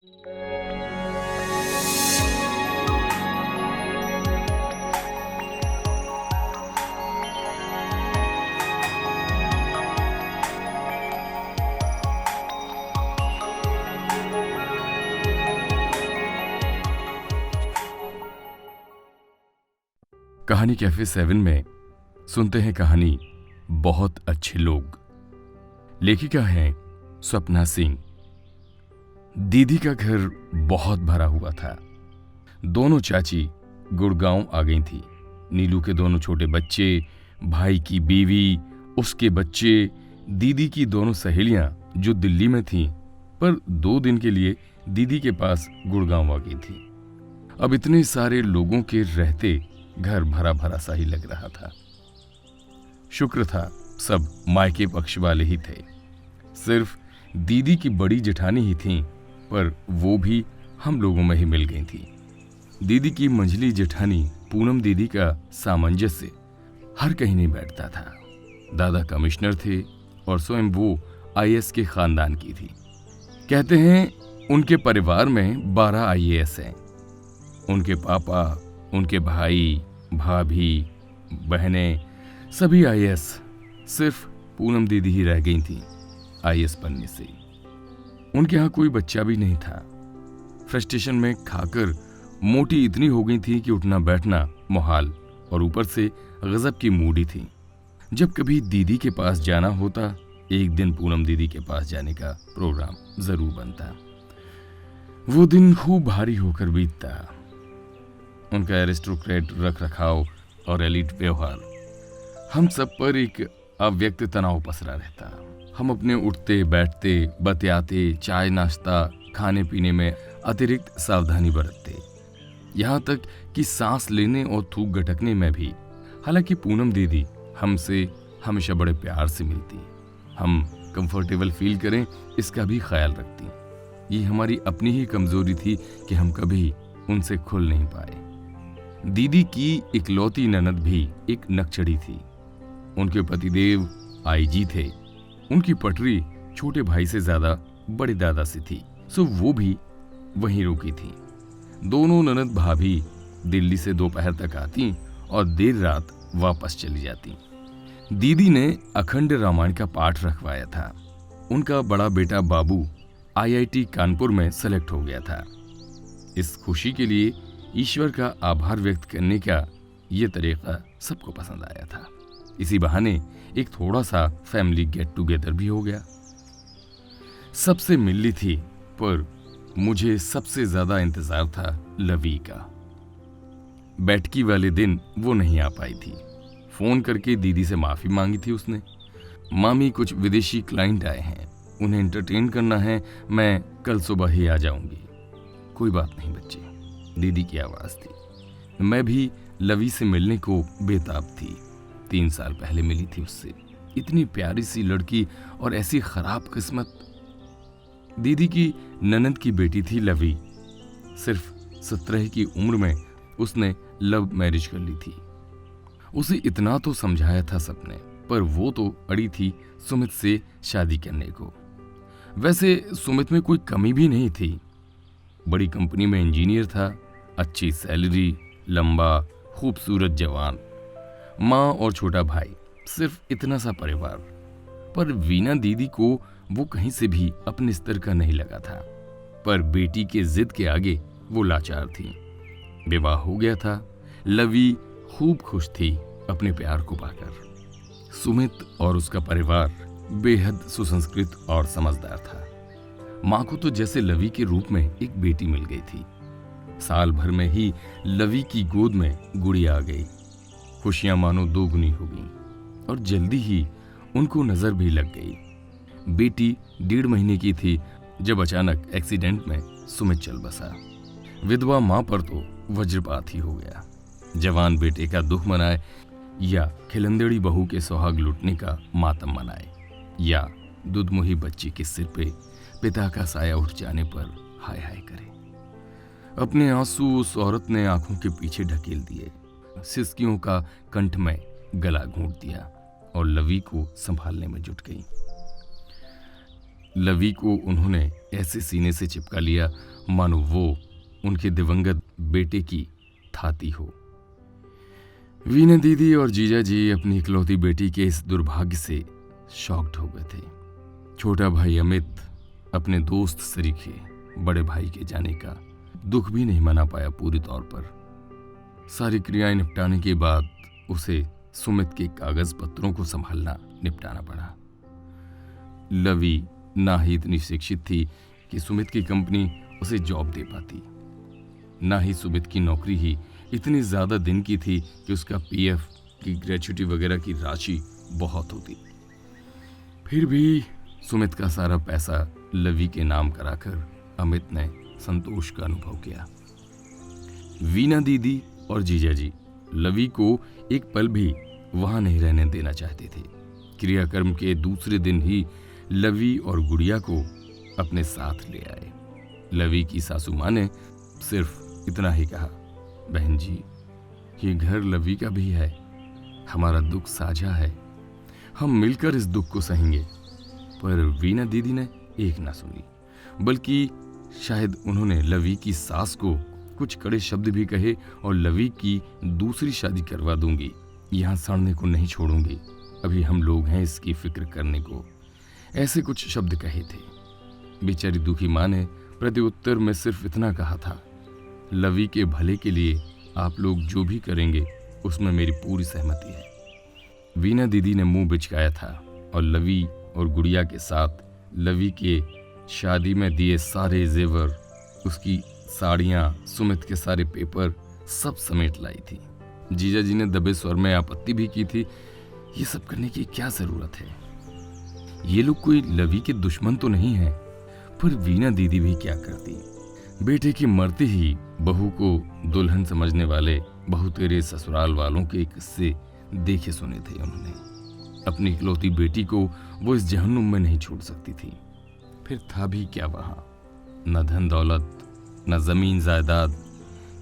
कहानी कैफे 7 में सुनते हैं कहानी बहुत अच्छे लोग। लेखिका हैं स्वप्ना सिंह। दीदी का घर बहुत भरा हुआ था। दोनों चाची गुड़गांव आ गई थी। नीलू के दोनों छोटे बच्चे, भाई की बीवी, उसके बच्चे, दीदी की दोनों सहेलियां जो दिल्ली में थीं, पर 2 दिन के लिए दीदी के पास गुड़गांव आ गई थी। अब इतने सारे लोगों के रहते घर भरा भरा सा ही लग रहा था। शुक्र था सब मायके पक्ष वाले ही थे। सिर्फ दीदी की बड़ी जेठानी ही थीं, पर वो भी हम लोगों में ही मिल गई थी। दीदी की मंझली जेठानी पूनम दीदी का सामंजस्य हर कहीं नहीं बैठता था। दादा कमिश्नर थे और स्वयं वो आईएएस के खानदान की थी। कहते हैं उनके परिवार में 12 आईएएस हैं। उनके पापा, उनके भाई, भाभी, बहनें सभी आईएएस। सिर्फ पूनम दीदी ही रह गई थी आईएएस बनने से। उनके यहाँ कोई बच्चा भी नहीं था। फ्रस्ट्रेशन में खाकर मोटी इतनी हो गई थी कि उठना बैठना मुहाल, और ऊपर से गजब की मूडी थी। जब कभी दीदी के पास जाना होता, एक दिन पूनम दीदी के पास जाने का प्रोग्राम जरूर बनता। वो दिन खूब भारी होकर बीतता। उनका एरिस्टोक्रेट रख रखाव और एलिट व्यवहार हम सब पर एक अव्यक्त तनाव पसरा रहता। हम अपने उठते बैठते, बतियाते, चाय नाश्ता खाने पीने में अतिरिक्त सावधानी बरतते, यहाँ तक कि सांस लेने और थूक गटकने में भी। हालांकि पूनम दीदी हमसे हमेशा बड़े प्यार से मिलती, हम कंफर्टेबल फील करें इसका भी ख्याल रखती। ये हमारी अपनी ही कमजोरी थी कि हम कभी उनसे खुल नहीं पाए। दीदी की इकलौती ननद भी एक नक्चड़ी थी। उनके पतिदेव आईजी थे। उनकी पटरी छोटे भाई से ज्यादा बड़े दादा से थी, सो वो भी वहीं रुकी थी। दोनों ननद भाभी दिल्ली से दोपहर तक आती और देर रात वापस चली जाती। दीदी ने अखंड रामायण का पाठ रखवाया था। उनका बड़ा बेटा बाबू आईआईटी कानपुर में सेलेक्ट हो गया था। इस खुशी के लिए ईश्वर का आभार व्यक्त करने का यह तरीका सबको पसंद आया था। इसी बहाने एक थोड़ा सा फैमिली गेट टुगेदर भी हो गया। सबसे मिल ली थी, पर मुझे सबसे ज्यादा इंतजार था लवी का। बैठकी वाले दिन वो नहीं आ पाई थी। फोन करके दीदी से माफी मांगी थी उसने। मामी कुछ विदेशी क्लाइंट आए हैं, उन्हें एंटरटेन करना है, मैं कल सुबह ही आ जाऊंगी। कोई बात नहीं बच्चे, दीदी की आवाज थी। मैं भी लवी से मिलने को बेताब थी। 3 साल पहले मिली थी उससे। इतनी प्यारी सी लड़की और ऐसी खराब किस्मत। दीदी की ननद की बेटी थी लवी। सिर्फ 17 की उम्र में उसने लव मैरिज कर ली थी। उसे इतना तो समझाया था सबने, पर वो तो अड़ी थी सुमित से शादी करने को। वैसे सुमित में कोई कमी भी नहीं थी। बड़ी कंपनी में इंजीनियर था, अच्छी सैलरी, लंबा खूबसूरत जवान, माँ और छोटा भाई, सिर्फ इतना सा परिवार। पर वीना दीदी को वो कहीं से भी अपने स्तर का नहीं लगा था। पर बेटी के जिद के आगे वो लाचार थी। विवाह हो गया था। लवी खूब खुश थी अपने प्यार को पाकर। सुमित और उसका परिवार बेहद सुसंस्कृत और समझदार था। माँ को तो जैसे लवी के रूप में एक बेटी मिल गई थी। साल भर में ही लवी की गोद में गुड़िया आ गई। खुशियां मानो 2 गुनी हो गईं और जल्दी ही उनको नजर भी लग गई। बेटी 1.5 महीने की थी जब अचानक एक्सीडेंट में सुमित चल बसा। विधवा माँ पर तो वज्रपात ही हो गया। जवान बेटे का दुख मनाए या खिलंदेड़ी बहू के सुहाग लुटने का मातम मनाए, या दुधमुही बच्ची के सिर पे पिता का साया उठ जाने पर हाय हाय करे। अपने आंसू उस औरत ने आंखों के पीछे ढकेल दिए, सिसकियों का कंठ में गला घोंट दिया और लवी को संभालने में जुट गई। लवी को उन्होंने ऐसे सीने से चिपका लिया मानो वो उनके दिवंगत बेटे की थाती हो। वीना दीदी और जीजा जी अपनी इकलौती बेटी के इस दुर्भाग्य से शॉक्ड हो गए थे। छोटा भाई अमित अपने दोस्त सरीखे बड़े भाई के जाने का दुख भी नहीं मना पाया पूरी तौर पर। सारी क्रियाएं निपटाने के बाद उसे सुमित के कागज पत्रों को संभालना निपटाना पड़ा। लवी ना ही इतनी शिक्षित थी कि सुमित की कंपनी उसे जॉब दे पाती, ना ही सुमित की नौकरी ही इतनी ज्यादा दिन की थी कि उसका पीएफ की ग्रेच्युटी वगैरह की राशि बहुत होती। फिर भी सुमित का सारा पैसा लवी के नाम कराकर अमित ने संतोष का अनुभव किया। वीना दीदी और जीजा जी लवी को एक पल भी वहां नहीं रहने देना चाहते थे। क्रियाकर्म के दूसरे दिन ही लवी और गुड़िया को अपने साथ ले आए। लवी की सासू मां ने सिर्फ इतना ही कहा, बहन जी ये घर लवी का भी है, हमारा दुख साझा है, हम मिलकर इस दुख को सहेंगे। पर वीना दीदी ने एक ना सुनी, बल्कि शायद उन्होंने लवी की सास को कुछ कड़े शब्द भी कहे और लवी की दूसरी शादी करवा दूंगी, यहां सड़ने को नहीं छोड़ूंगी, अभी हम लोग हैं इसकी फिक्र करने को, ऐसे कुछ शब्द कहे थे। बेचारी दुखी मां ने प्रत्युत्तर में सिर्फ इतना कहा था, लवी के भले के लिए आप लोग जो भी करेंगे उसमें मेरी पूरी सहमति है। वीना दीदी ने मुंह बिचकाया था और लवी और गुड़िया के साथ लवी के शादी में दिए सारे जेवर, उसकी साड़ियां, सुमित के सारे पेपर सब समेट लाई थी। जीजा जी ने दबे स्वर में आपत्ति भी की थी, ये सब करने की क्या जरूरत है, ये लोग कोई लवी के दुश्मन तो नहीं है। पर वीना दीदी भी क्या करती, बेटे की मरते ही बहू को दुल्हन समझने वाले बहू तेरे ससुराल वालों के किस्से देखे सुने थे उन्होंने। अपनी इकलौती बेटी को वो इस जहन्नुम में नहीं छोड़ सकती थी। फिर था भी क्या वहां, न धन दौलत, न जमीन जायदाद,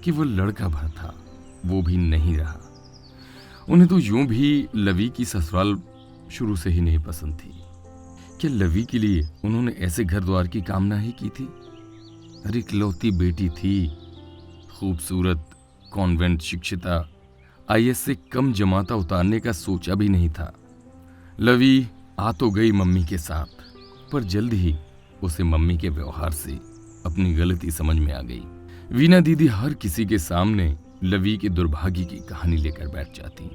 केवल लड़का भर था, वो भी नहीं रहा। उन्हें तो यूं भी लवी की ससुराल शुरू से ही नहीं पसंद थी। क्या लवी के लिए उन्होंने ऐसे घर द्वार की कामना ही की थी? अरे इकलौती बेटी थी, खूबसूरत, कॉन्वेंट शिक्षिता, आईएएस से कम जमाता उतारने का सोचा भी नहीं था। लवी आ तो गई मम्मी के साथ, पर जल्द ही उसे मम्मी के व्यवहार से अपनी गलती समझ में आ गई। वीना दीदी हर किसी के सामने लवी के दुर्भाग्य की कहानी लेकर बैठ जाती,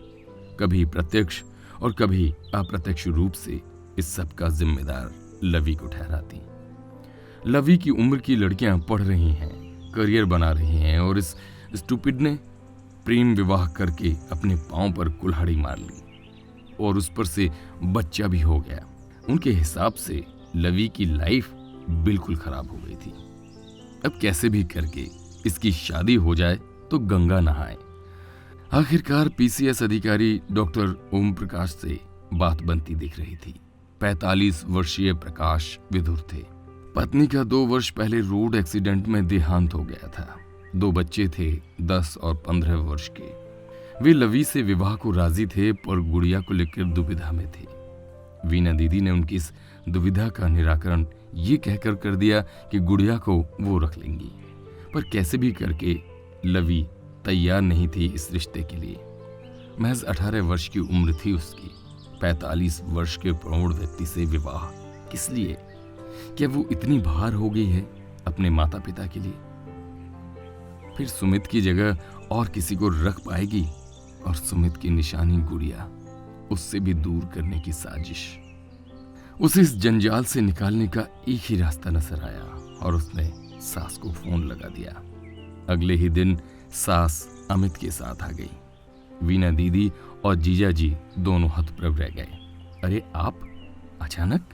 कभी प्रत्यक्ष और कभी अप्रत्यक्ष रूप से इस सब का जिम्मेदार लवी को ठहराती। लवी की उम्र की लड़कियां पढ़ रही हैं, करियर बना रही हैं और इस स्टूपिड ने प्रेम विवाह करके अपने पांव पर कुल्हाड़ी मार ली और उस पर से बच्चा भी हो गया। उनके हिसाब से लवी की लाइफ बिल्कुल खराब हो गई थी। अब कैसे भी करके इसकी शादी हो जाए तो गंगा नहाए। आखिरकार पीसीएस अधिकारी डॉक्टर ओम प्रकाश से बात बनती दिख रही थी। 45 वर्षीय प्रकाश विधुर थे। पत्नी का 2 वर्ष पहले रोड एक्सीडेंट में देहांत हो गया था। 2 बच्चे थे, 10 और 15 वर्ष के। वे लवी से विवाह को राजी थे, पर गुड़िया को लेकर दुविधा में थे। वीना दीदी ने उनकी इस दुविधा का निराकरण ये कहकर कर दिया कि गुड़िया को वो रख लेंगी, पर कैसे भी करके लवी तैयार नहीं थी इस रिश्ते के लिए। महज 18 वर्ष की उम्र थी उसकी। 45 वर्ष के प्रौढ़ व्यक्ति से विवाह किस लिए? क्या वो इतनी भार हो गई है अपने माता पिता के लिए? फिर सुमित की जगह और किसी को रख पाएगी, और सुमित की निशानी गुड़िया, उससे भी दूर करने की साजिश। उसे इस जंजाल से निकालने का एक ही रास्ता नजर आया और उसने सास को फोन लगा दिया। अगले ही दिन सास अमित के साथ आ गई। वीना दीदी और जीजा जी दोनों हतप्रभ रह गए। अरे आप अचानक?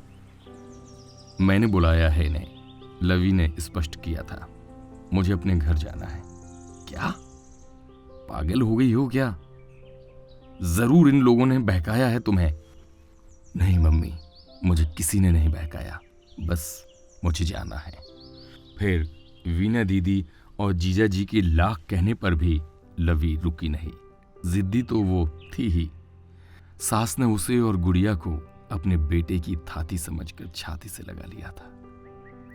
मैंने बुलाया है इन्हें, लवी ने स्पष्ट किया था। मुझे अपने घर जाना है। क्या पागल हो गई हो क्या? जरूर इन लोगों ने बहकाया है तुम्हें। नहीं मम्मी, मुझे किसी ने नहीं बहकाया, बस मुझे जाना है। फिर वीना दीदी और जीजा जी के लाख कहने पर भी लवी रुकी नहीं। जिद्दी तो वो थी ही। सास ने उसे और गुड़िया को अपने बेटे की थाती समझकर छाती से लगा लिया था।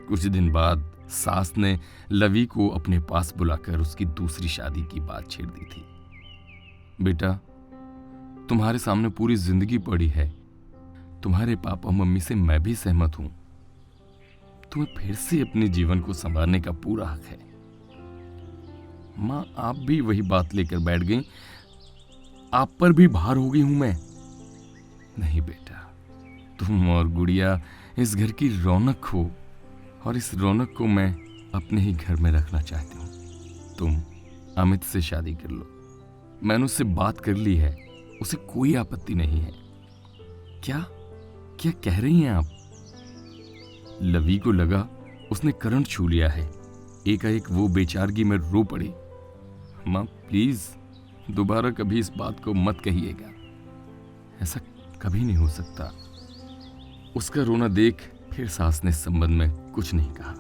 कुछ दिन बाद सास ने लवी को अपने पास बुलाकर उसकी दूसरी शादी की बात छेड़ दी थी। बेटा, तुम्हारे सामने पूरी जिंदगी पड़ी है। तुम्हारे पापा मम्मी से मैं भी सहमत हूं। तुम्हें फिर से अपने जीवन को संवारने का पूरा हक है। मां, आप भी वही बात लेकर बैठ गई। आप पर भी भार हो गई हूं मैं। नहीं बेटा, तुम और गुड़िया इस घर की रौनक हो और इस रौनक को मैं अपने ही घर में रखना चाहती हूं। तुम अमित से शादी कर लो। मैंने उससे बात कर ली है, उसे कोई आपत्ति नहीं है। क्या क्या कह रही हैं आप? लवी को लगा उसने करंट छू लिया है। एकाएक वो बेचारगी में रो पड़ी। मां, प्लीज दोबारा कभी इस बात को मत कहिएगा। ऐसा कभी नहीं हो सकता। उसका रोना देख फिर सास ने संबंध में कुछ नहीं कहा,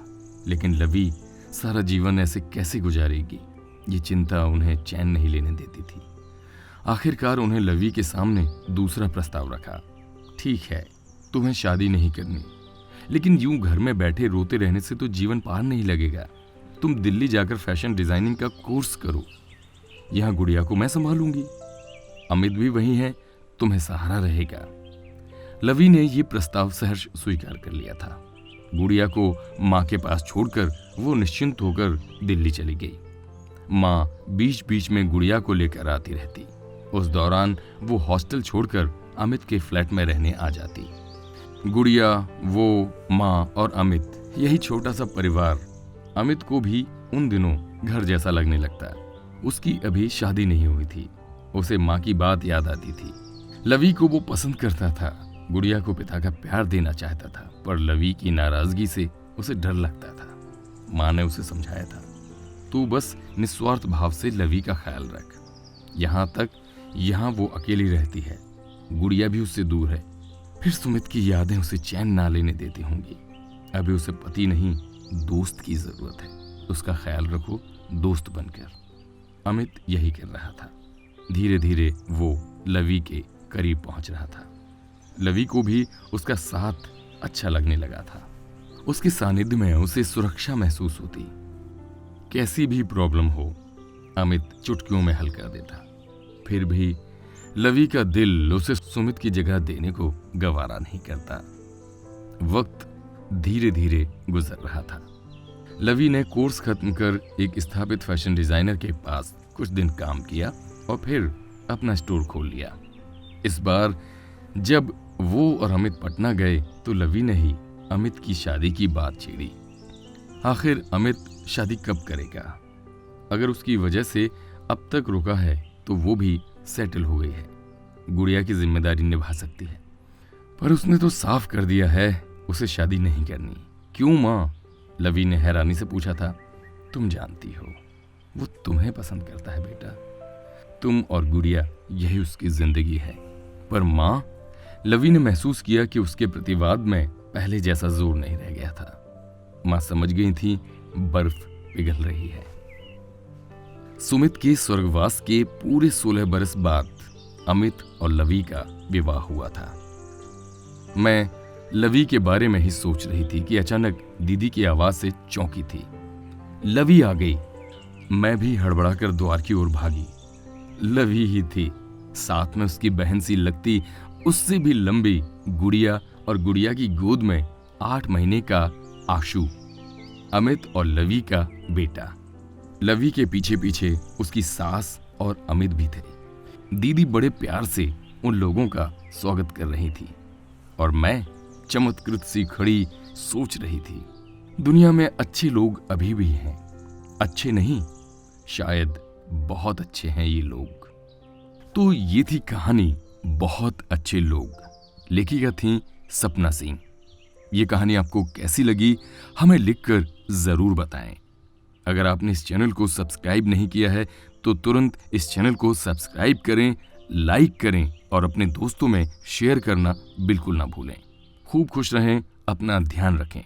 लेकिन लवी सारा जीवन ऐसे कैसे गुजारेगी, ये चिंता उन्हें चैन नहीं लेने देती थी। आखिरकार उन्हें लवी के सामने दूसरा प्रस्ताव रखा। ठीक है, तुम्हें शादी नहीं करनी, लेकिन यूं घर में बैठे रोते रहने से तो जीवन पार नहीं लगेगा। तुम दिल्ली जाकर फैशन डिजाइनिंग का कोर्स करो। यहां गुड़िया को मैं संभालूंगी। अमित भी वही है, तुम्हें सहारा रहेगा। लवी ने यह प्रस्ताव सहर्ष स्वीकार कर लिया था। गुड़िया को मां के पास छोड़कर वो निश्चिंत होकर दिल्ली चली गई। मां बीच बीच में गुड़िया को लेकर आती रहती। उस दौरान वो हॉस्टल छोड़कर अमित के फ्लैट में रहने आ जाती। गुड़िया, वो, मां और अमित, यही छोटा सा परिवार अमित को भी उन दिनों घर जैसा लगने लगता। उसकी अभी शादी नहीं हुई थी। उसे मां की बात याद आती थी। लवी को वो पसंद करता था। गुड़िया को पिता का प्यार देना चाहता था, पर लवी की नाराजगी से उसे डर लगता था। मां ने उसे समझाया था, तू बस निस्वार्थ भाव से लवी का ख्याल रख। यहां वो अकेली रहती है, गुड़िया भी उससे दूर है। फिर सुमित की यादें उसे चैन ना लेने देती होंगी। अभी उसे पति नहीं, दोस्त की जरूरत है। उसका ख्याल रखो दोस्त बनकर। अमित यही कर रहा था। धीरे धीरे वो लवी के करीब पहुंच रहा था। लवी को भी उसका साथ अच्छा लगने लगा था। उसके सानिध्य में उसे सुरक्षा महसूस होती। कैसी भी प्रॉब्लम हो, अमित चुटकियों में हल कर देता। फिर भी लवी का दिल उसे सुमित की जगह देने को गवारा नहीं करता। वक्त धीरे धीरे गुजर रहा था। लवी ने कोर्स खत्म कर एक स्थापित फैशन डिजाइनर के पास कुछ दिन काम किया और फिर अपना स्टोर खोल लिया। इस बार जब वो और अमित पटना गए तो लवी ने ही अमित की शादी की बात छेड़ी। आखिर अमित शादी कब करेगा? अगर उसकी वजह से अब तक रुका है तो वो भी सेटल हो गई है, गुड़िया की जिम्मेदारी निभा सकती है। पर उसने तो साफ कर दिया है उसे शादी नहीं करनी। क्यों मां? लवी ने हैरानी से पूछा था। तुम जानती हो वो तुम्हें पसंद करता है बेटा। तुम और गुड़िया यही उसकी जिंदगी है। पर मां, लवी ने महसूस किया कि उसके प्रतिवाद में पहले जैसा जोर नहीं रह गया था। मां समझ गई थी बर्फ पिघल रही है। सुमित के स्वर्गवास के पूरे 16 बरस बाद अमित और लवी का विवाह हुआ था। मैं लवी के बारे में ही सोच रही थी कि अचानक दीदी की आवाज से चौंकी थी। लवी आ गई। मैं भी हड़बड़ाकर द्वार की ओर भागी। लवी ही थी, साथ में उसकी बहन सी लगती उससे भी लंबी गुड़िया और गुड़िया की गोद में 8 महीने का आशु, अमित और लवी का बेटा। लवी के पीछे पीछे उसकी सास और अमित भी थे। दीदी बड़े प्यार से उन लोगों का स्वागत कर रही थी और मैं चमत्कृत सी खड़ी सोच रही थी, दुनिया में अच्छे लोग अभी भी हैं। अच्छे नहीं, शायद बहुत अच्छे हैं ये लोग। तो ये थी कहानी बहुत अच्छे लोग। लेखिका थी सपना सिंह। ये कहानी आपको कैसी लगी हमें लिखकर जरूर बताएं। अगर आपने इस चैनल को सब्सक्राइब नहीं किया है तो तुरंत इस चैनल को सब्सक्राइब करें, लाइक करें और अपने दोस्तों में शेयर करना बिल्कुल ना भूलें। खूब खुश रहें, अपना ध्यान रखें।